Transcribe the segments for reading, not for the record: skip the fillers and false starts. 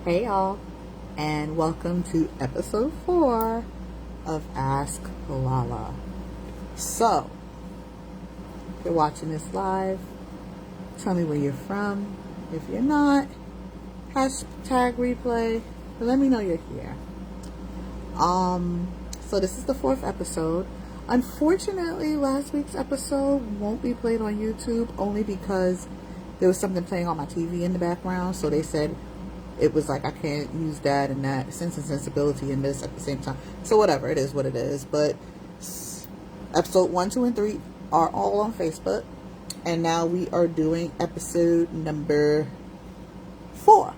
Hey y'all, and welcome to episode 4 of Ask LaLa. So, if you're watching this live, tell me where you're from. If you're not, hashtag replay, but let me know you're here. So this is the 4th episode. Unfortunately, last week's episode won't be played on YouTube only because there was something playing on my TV in the background, so they said it was like I can't use that and that, Sense and Sensibility and this at the same time. So whatever, it is what it is. But episode 1, 2, and 3 are all on Facebook. And now we are doing episode number 4.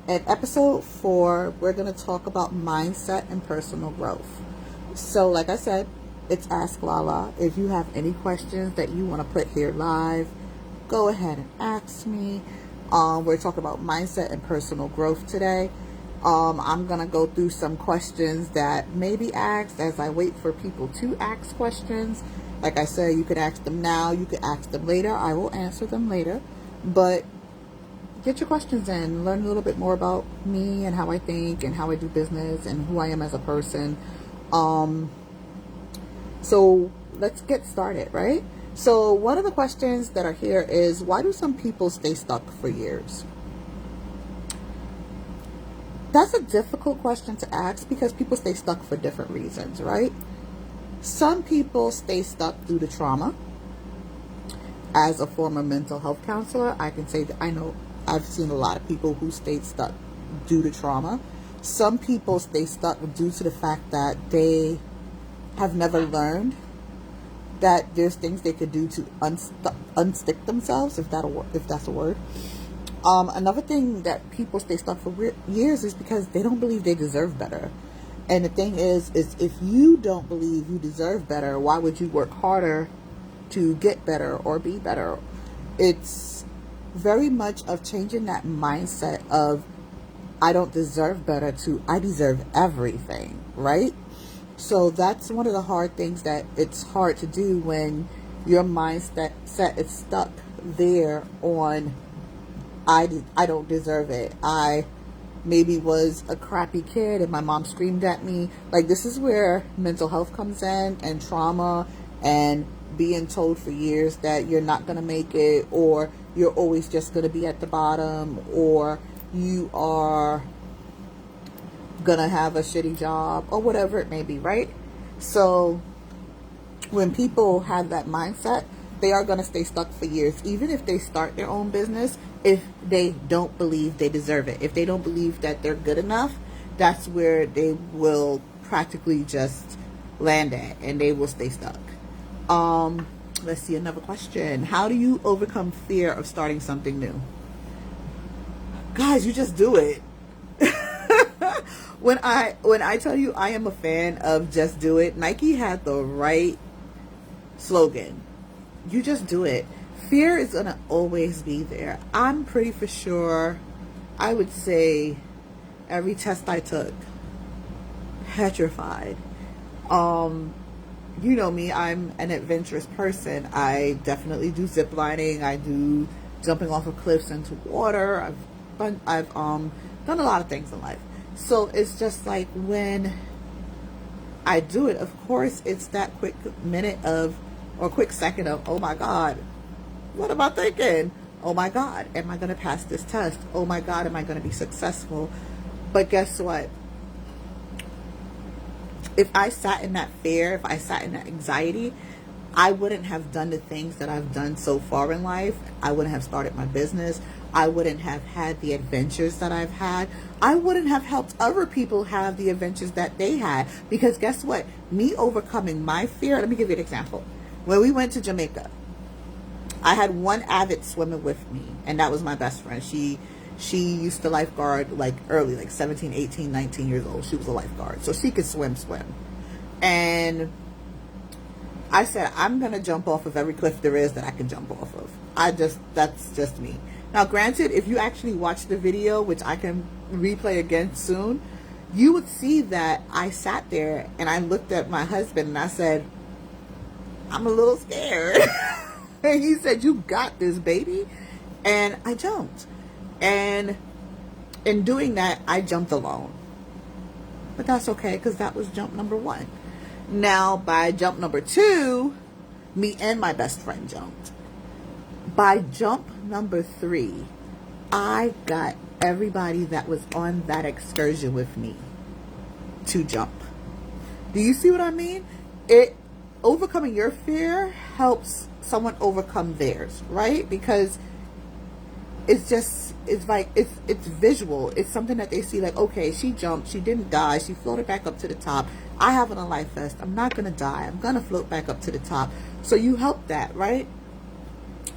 In episode 4, we're going to talk about mindset and personal growth. So like I said, it's Ask LaLa. If you have any questions that you want to put here live, go ahead and ask me. We're talking about mindset and personal growth today. I'm going to go through some questions that may be asked as I wait for people to ask questions. Like I said, you could ask them now, you could ask them later. I will answer them later. But get your questions in. Learn a little bit more about me and how I think and how I do business and who I am as a person. So let's get started, right? So one of the questions that are here is, why do some people stay stuck for years? That's a difficult question to ask because people stay stuck for different reasons, right? Some people stay stuck due to trauma. As a former mental health counselor, I can say that I've seen a lot of people who stayed stuck due to trauma. Some people stay stuck due to the fact that they have never learned that there's things they could do to unstick themselves, if that's a word. Another thing that people stay stuck for years is because they don't believe they deserve better. And the thing is if you don't believe you deserve better, why would you work harder to get better or be better? It's very much of changing that mindset of I don't deserve better to I deserve everything, right? So that's one of the hard things that it's hard to do when your mindset is stuck there on I don't deserve it. I maybe was a crappy kid and my mom screamed at me. Like, this is where mental health comes in, and trauma, and being told for years that you're not going to make it, or you're always just going to be at the bottom, or you are gonna have a shitty job, or whatever it may be, right? So when people have that mindset, they are gonna stay stuck for years, even if they start their own business. If they don't believe they deserve it, if they don't believe that they're good enough, that's where they will practically just land at, and they will stay stuck. Let's see, another question. How do you overcome fear of starting something new? Guys, you just do it. When I tell you I am a fan of just do it, Nike had the right slogan. You just do it. Fear is gonna always be there. I'm pretty for sure, I would say every test I took, petrified. You know me, I'm an adventurous person. I definitely do zip lining. I do jumping off of cliffs into water. I've done a lot of things in life. So it's just like when I do it, of course, it's that quick minute of, or quick second of, oh my God, what am I thinking? Oh my God, am I going to pass this test? Oh my God, am I going to be successful? But guess what? If I sat in that fear, if I sat in that anxiety, I wouldn't have done the things that I've done so far in life. I wouldn't have started my business. I wouldn't have had the adventures that I've had. I wouldn't have helped other people have the adventures that they had. Because guess what? Me overcoming my fear. Let me give you an example. When we went to Jamaica, I had one avid swimmer with me, and that was my best friend. She used to lifeguard like early, like 17, 18, 19 years old. She was a lifeguard. So she could swim. And I said, I'm going to jump off of every cliff there is that I can jump off of. That's just me. Now, granted, if you actually watch the video, which I can replay again soon, you would see that I sat there and I looked at my husband and I said, I'm a little scared. And he said, you got this, baby. And I jumped. And In doing that, I jumped alone. But that's okay, because that was jump number 1. Now, by jump number 2, me and my best friend jumped. By jump number 3, I got everybody that was on that excursion with me to jump. Do you see what I mean? Overcoming your fear helps someone overcome theirs, right? Because it's visual. It's something that they see, like, okay, she jumped, she didn't die, she floated back up to the top. I have on a life vest. I'm not going to die. I'm going to float back up to the top. So you help that, right?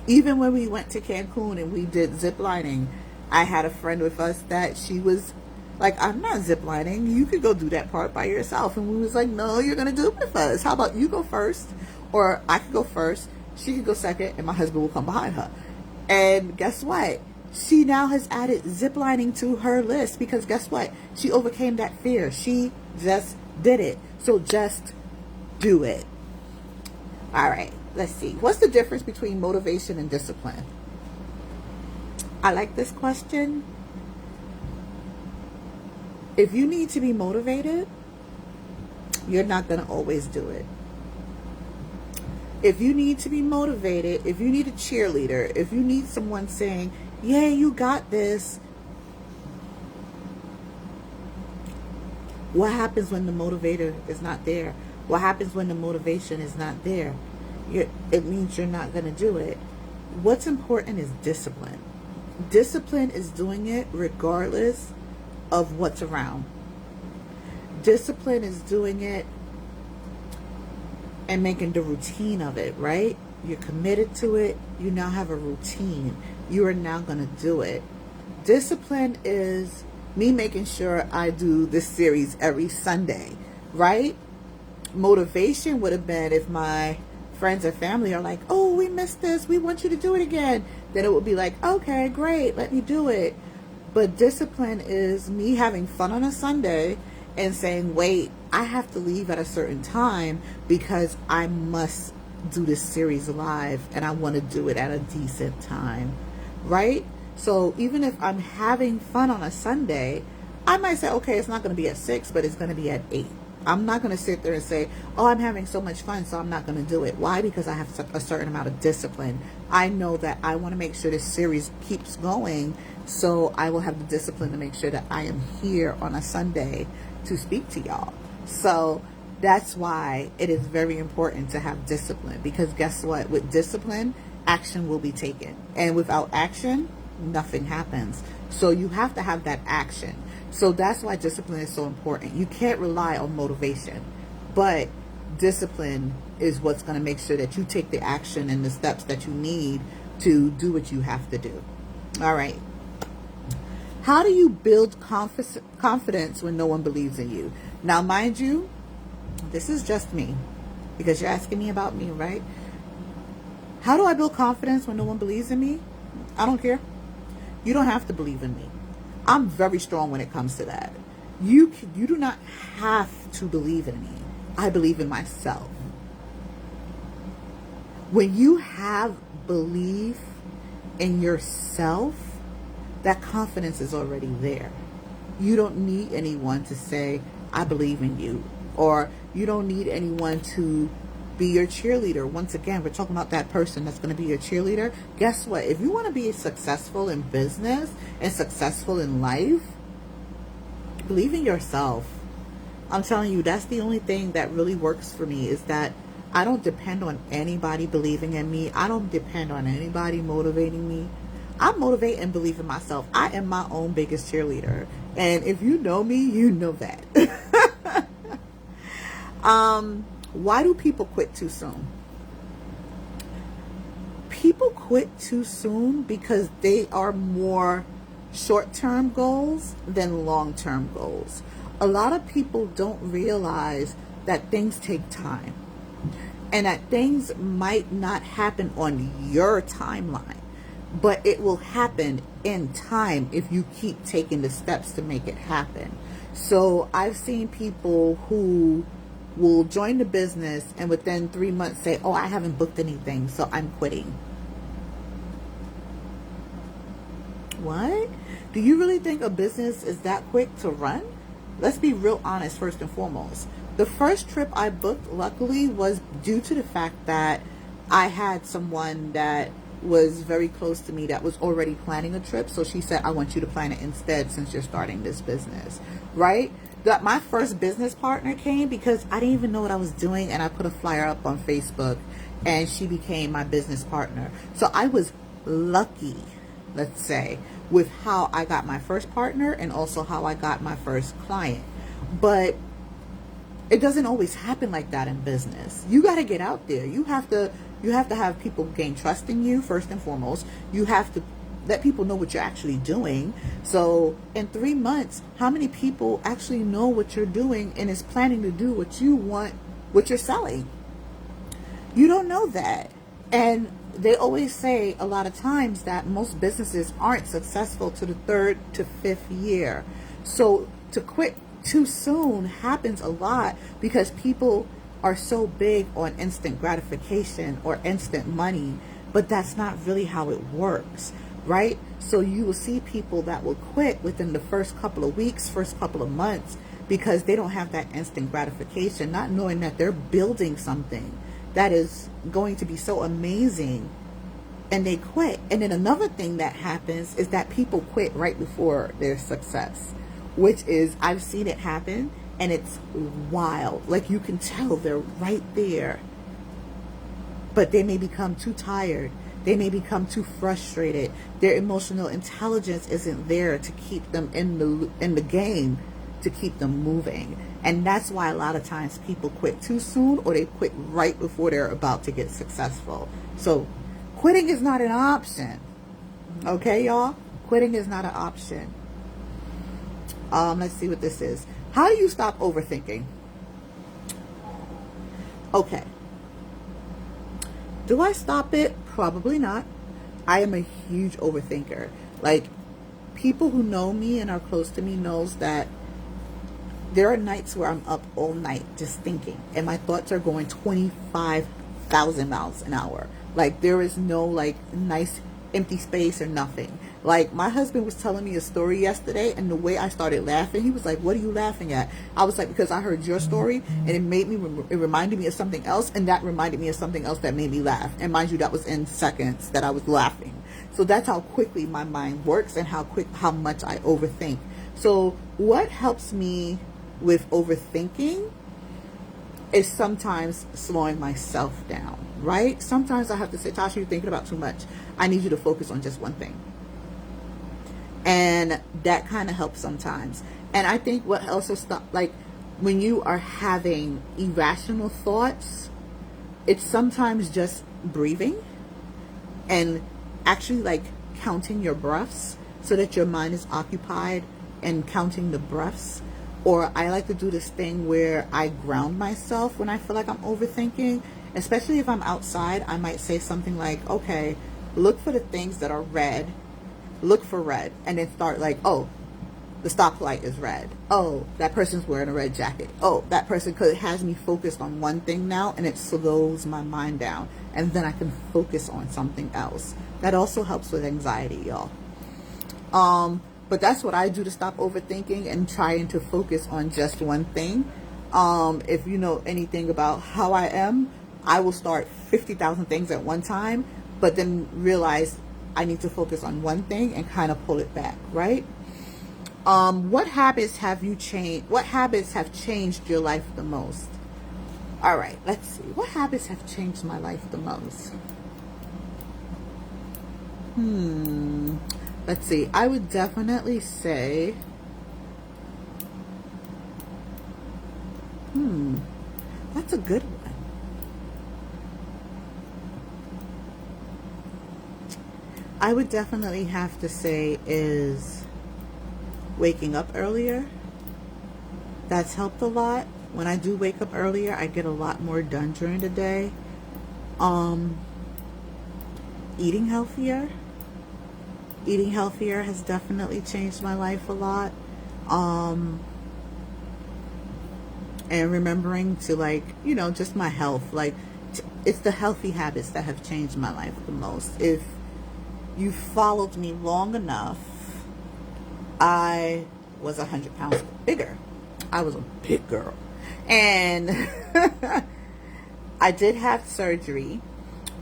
Even when we went to Cancun and we did zip lining, I had a friend with us that she was like, I'm not zip lining. You could go do that part by yourself. And we was like, no, you're going to do it with us. How about you go first? Or I could go first. She could go second. And my husband will come behind her. And guess what? She now has added zip lining to her list, because guess what? She overcame that fear. She just did it. So just do it. All right. Let's see. What's the difference between motivation and discipline? I like this question. If you need to be motivated, you're not going to always do it. If you need to be motivated, if you need a cheerleader, if you need someone saying, yeah, you got this. What happens when the motivator is not there? What happens when the motivation is not there? It means you're not going to do it. What's important is discipline. Discipline is doing it regardless of what's around. Discipline is doing it and making the routine of it, right? You're committed to it. You now have a routine. You are now going to do it. Discipline is me making sure I do this series every Sunday, right? Motivation would have been if my friends or family are like, oh, we missed this, we want you to do it again. Then it would be like, okay, great, let me do it. But discipline is me having fun on a Sunday and saying, wait, I have to leave at a certain time because I must do this series live and I want to do it at a decent time, right? So even if I'm having fun on a Sunday, I might say, okay, it's not going to be at 6, but it's going to be at 8. I'm not going to sit there and say, oh, I'm having so much fun, so I'm not going to do it. Why? Because I have a certain amount of discipline. I know that I want to make sure this series keeps going, so I will have the discipline to make sure that I am here on a Sunday to speak to y'all. So that's why it is very important to have discipline, because guess what? With discipline, action will be taken. And without action, nothing happens. So you have to have that action. So that's why discipline is so important. You can't rely on motivation, but discipline is what's going to make sure that you take the action and the steps that you need to do what you have to do. All right. How do you build confidence when no one believes in you? Now, mind you, this is just me, because you're asking me about me, right? How do I build confidence when no one believes in me? I don't care. You don't have to believe in me. I'm very strong when it comes to that. You do not have to believe in me. I believe in myself. When you have belief in yourself, that confidence is already there. You don't need anyone to say, I believe in you. Or you don't need anyone to be your cheerleader. Once again, we're talking about that person that's going to be your cheerleader. Guess what? If you want to be successful in business and successful in life, believe in yourself. I'm telling you, that's the only thing that really works for me, is that I don't depend on anybody believing in me. I don't depend on anybody motivating me. I motivate and believe in myself. I am my own biggest cheerleader. And if you know me, you know that. Why do people quit too soon? People quit too soon because they are more short-term goals than long-term goals. A lot of people don't realize that things take time and that things might not happen on your timeline, but it will happen in time if you keep taking the steps to make it happen. So I've seen people who will join the business and within 3 months say, oh, I haven't booked anything, so I'm quitting. What? Do you really think a business is that quick to run? Let's be real honest first and foremost. The first trip I booked, luckily, was due to the fact that I had someone that was very close to me that was already planning a trip. So she said, I want you to plan it instead since you're starting this business, right? That my first business partner came because I didn't even know what I was doing, and I put a flyer up on Facebook, and she became my business partner. So I was lucky, let's say, with how I got my first partner and also how I got my first client. But it doesn't always happen like that in business. You got to get out there. You have to have people gain trust in you first and foremost. You have to let people know what you're actually doing. So in 3 months, how many people actually know what you're doing and is planning to do what you want, what you're selling? You don't know that. And they always say a lot of times that most businesses aren't successful to the 3rd to 5th year. So to quit too soon happens a lot because people are so big on instant gratification or instant money, but that's not really how it works, right? So you will see people that will quit within the first couple of weeks, first couple of months, because they don't have that instant gratification, not knowing that they're building something that is going to be so amazing, and they quit. And then another thing that happens is that people quit right before their success, which is, I've seen it happen, and it's wild. Like, you can tell they're right there, but they may become too tired. They may become too frustrated. Their emotional intelligence isn't there to keep them in the game, to keep them moving. And that's why a lot of times people quit too soon, or they quit right before they're about to get successful. So quitting is not an option. Okay, y'all? Quitting is not an option. Let's see what this is. How do you stop overthinking? Okay. Do I stop it? Probably not. I am a huge overthinker. Like, people who know me and are close to me knows that there are nights where I'm up all night just thinking, and my thoughts are going 25,000 miles an hour. Like, there is no like nice empty space or nothing. Like, my husband was telling me a story yesterday, and the way I started laughing, he was like, what are you laughing at? I was like, because I heard your story, and it reminded me of something else, and that reminded me of something else that made me laugh. And mind you, that was in seconds that I was laughing. So that's how quickly my mind works and how much I overthink. So what helps me with overthinking is sometimes slowing myself down, right? Sometimes I have to say, Tasha, you're thinking about too much. I need you to focus on just one thing. And that kind of helps sometimes. And I think what also like when you are having irrational thoughts, it's sometimes just breathing and actually like counting your breaths so that your mind is occupied and counting the breaths. Or I like to do this thing where I ground myself when I feel like I'm overthinking, especially if I'm outside. I might say something like, okay, look for the things that are red. Look for red, and then start like, oh, the stoplight is red. Oh, that person's wearing a red jacket. Oh, that person, because it has me focused on one thing now, and it slows my mind down, and then I can focus on something else. That also helps with anxiety, y'all. But that's what I do to stop overthinking and trying to focus on just one thing. If you know anything about how I am, I will start 50,000 things at one time, but then realize I need to focus on one thing and kind of pull it back, right? What habits have you changed? What habits have changed your life the most? All right, let's see. What habits have changed my life the most? Let's see. I would definitely say, that's a good one. I would definitely have to say is waking up earlier. That's helped a lot. When I do wake up earlier, I get a lot more done during the day. Eating healthier. Eating healthier has definitely changed my life a lot. And remembering to, like, you know, just my health. Like, it's the healthy habits that have changed my life the most. If you followed me long enough, I was 100 pounds bigger. I was a big girl. And I did have surgery,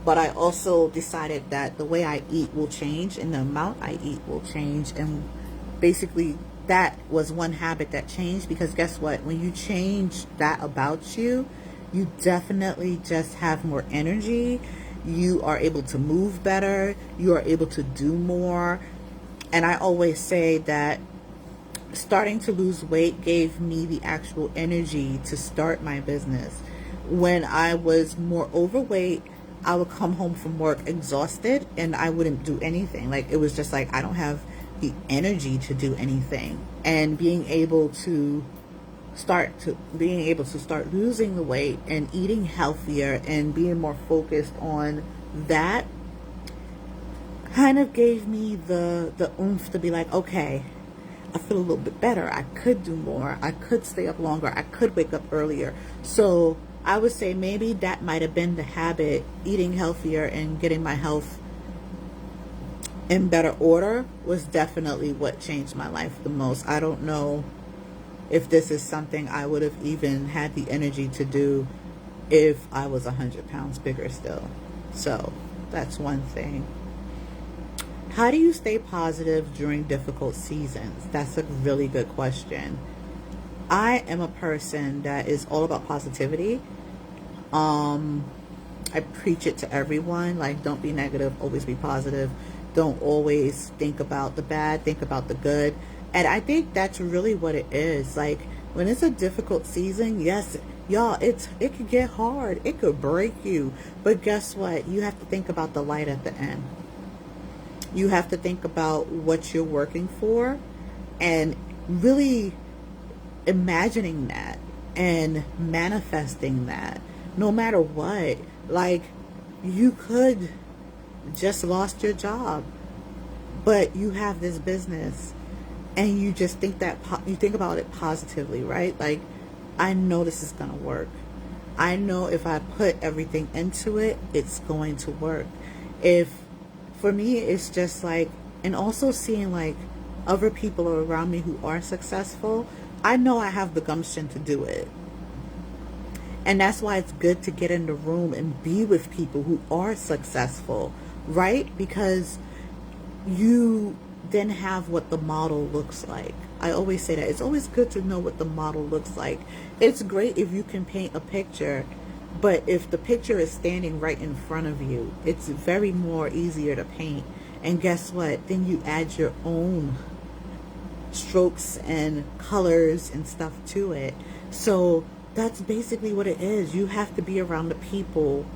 but I also decided that the way I eat will change and the amount I eat will change. And basically that was one habit that changed, because guess what? When you change that about you, you definitely just have more energy. You are able to move better. You are able to do more. And I always say that starting to lose weight gave me the actual energy to start my business. When I was more overweight, I would come home from work exhausted and I wouldn't do anything. Like, it was just like, I don't have the energy to do anything. And being able to start losing the weight and eating healthier and being more focused on that kind of gave me the oomph to be like, okay, I feel a little bit better. I could do more. I could stay up longer. I could wake up earlier. So I would say maybe that might have been the habit. Eating healthier and getting my health in better order was definitely what changed my life the most. I don't know if this is something I would have even had the energy to do if I was 100 pounds bigger still. So that's one thing. How do you stay positive during difficult seasons? That's a really good question. I am a person that is all about positivity. I preach it to everyone. Like, don't be negative, always be positive. Don't always think about the bad, think about the good. And I think that's really what it is. Like, when it's a difficult season, yes, y'all, it could get hard. It could break you. But guess what? You have to think about the light at the end. You have to think about what you're working for and really imagining that and manifesting that no matter what. Like, you could just lost your job, but you have this business and you just think that you think about it positively, right? Like, I know this is going to work. I know if I put everything into it, it's going to work. For me, it's just like, and also seeing like other people around me who are successful, I know I have the gumption to do it. And that's why it's good to get in the room and be with people who are successful, right? Because you then have what the model looks like. I always say that. It's always good to know what the model looks like. It's great if you can paint a picture, but if the picture is standing right in front of you, it's very more easier to paint. And guess what? Then you add your own strokes and colors and stuff to it. So that's basically what it is. You have to be around the people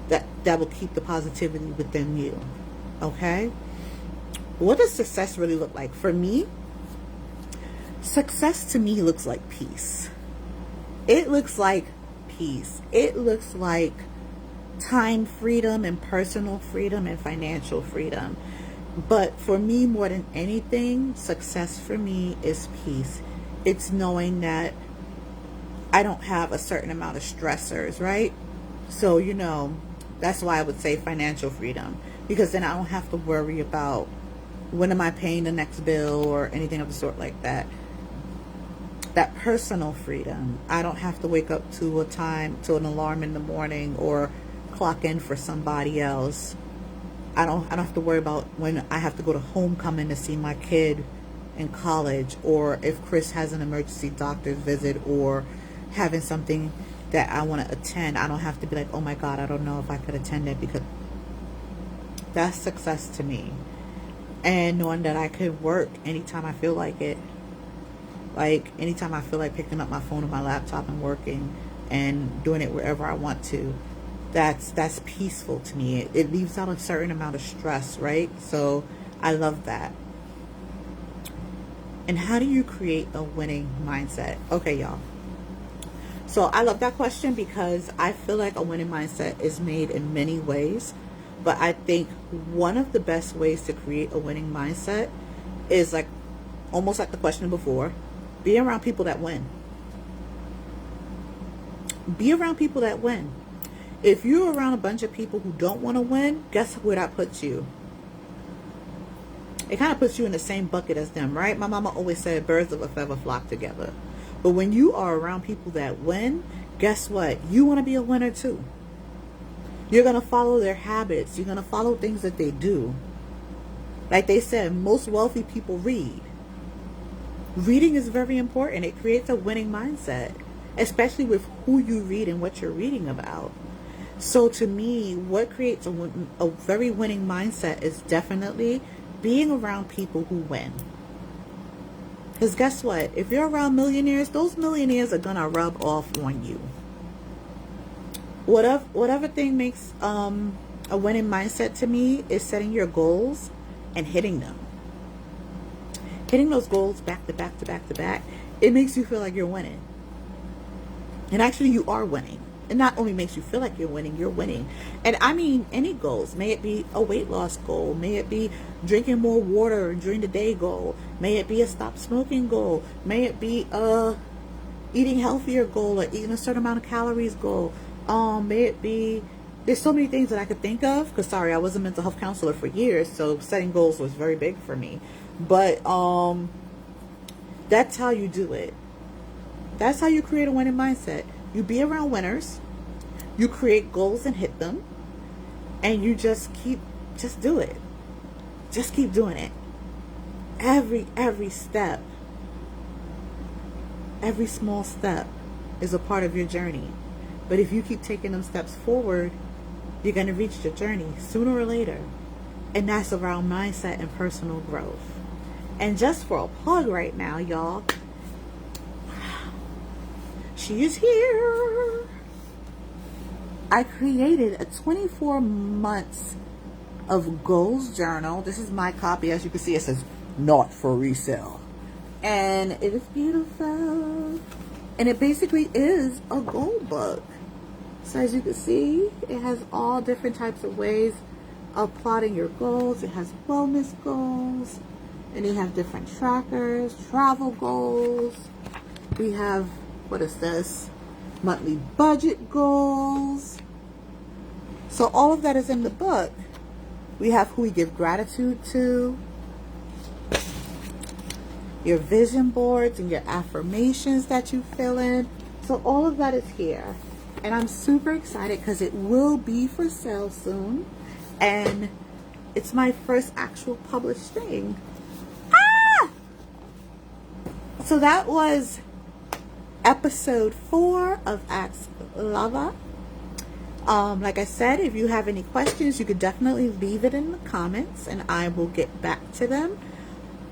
that will keep the positivity within you. Okay? What does success really look like? For me, success to me looks like peace. It looks like peace. It looks like time freedom and personal freedom and financial freedom. But for me, more than anything, success for me is peace. It's knowing that I don't have a certain amount of stressors, right? So, that's why I would say financial freedom, because then I don't have to worry about when am I paying the next bill or anything of the sort like that. That personal freedom. I don't have to wake up to an alarm in the morning or clock in for somebody else. I don't have to worry about when I have to go to homecoming to see my kid in college, or if Chris has an emergency doctor's visit or having something that I want to attend. I don't have to be like, oh my God, I don't know if I could attend it, because that's success to me. And knowing that I could work anytime I feel like it. Like, anytime I feel like picking up my phone or my laptop and working and doing it wherever I want to, that's peaceful to me. It leaves out a certain amount of stress, right? So I love that. And how do you create a winning mindset? Okay, y'all. So I love that question, because I feel like a winning mindset is made in many ways. But I think one of the best ways to create a winning mindset is like, almost like the question before, be around people that win. Be around people that win. If you're around a bunch of people who don't want to win, guess where that puts you? it kind of puts you in the same bucket as them, right? My mama always said birds of a feather flock together. But when you are around people that win, guess what? You want to be a winner too. You're going to follow their habits. You're going to follow things that they do. Like they said, most wealthy people read. Reading is very important. It creates a winning mindset, especially with who you read and what you're reading about. So to me, what creates a very winning mindset is definitely being around people who win. Because guess what? If you're around millionaires, those millionaires are going to rub off on you. Whatever thing makes a winning mindset to me is setting your goals and hitting them. Hitting those goals back to back to back to back, it makes you feel like you're winning. And actually you are winning. It not only makes you feel like you're winning, you're winning. And I mean any goals. May it be a weight loss goal. May it be drinking more water during the day goal. May it be a stop smoking goal. May it be a eating healthier goal or eating a certain amount of calories goal. May it be, there's so many things that I could think of. Because sorry, I was a mental health counselor for years. So setting goals was very big for me. But that's how you do it. That's how you create a winning mindset. You be around winners, you create goals and hit them, and you just do it. Just keep doing it. Every step, every small step is a part of your journey. But if you keep taking them steps forward, you're going to reach your journey sooner or later. And that's around mindset and personal growth. And just for a plug right now, y'all, she is here. I created a 24 months of goals journal. This is my copy. As you can see, it says not for resale. And it is beautiful. And it basically is a goal book. So as you can see, it has all different types of ways of plotting your goals. It has wellness goals. And you have different trackers, travel goals. We have, what is this? Monthly budget goals. So all of that is in the book. We have who we give gratitude to, your vision boards and your affirmations that you fill in. So all of that is here. And I'm super excited because it will be for sale soon. And it's my first actual published thing. So that was episode 4 of Ask LaLa. Like I said, if you have any questions, you could definitely leave it in the comments and I will get back to them.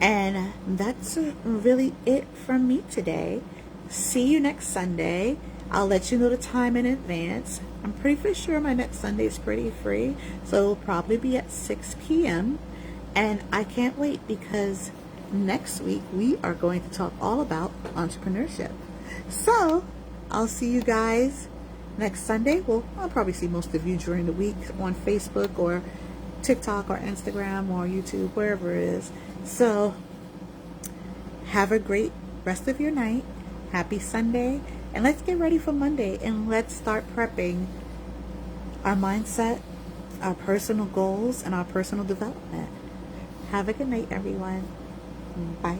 And that's really it from me today. See you next Sunday. I'll let you know the time in advance. I'm pretty sure my next Sunday is pretty free, so it'll probably be at 6 p.m. And I can't wait because next week we are going to talk all about entrepreneurship. So I'll see you guys next Sunday. Well, I'll probably see most of you during the week on Facebook or TikTok or Instagram or YouTube, wherever it is. So have a great rest of your night. Happy Sunday. And let's get ready for Monday and let's start prepping our mindset, our personal goals, and our personal development. Have a good night, everyone. Bye.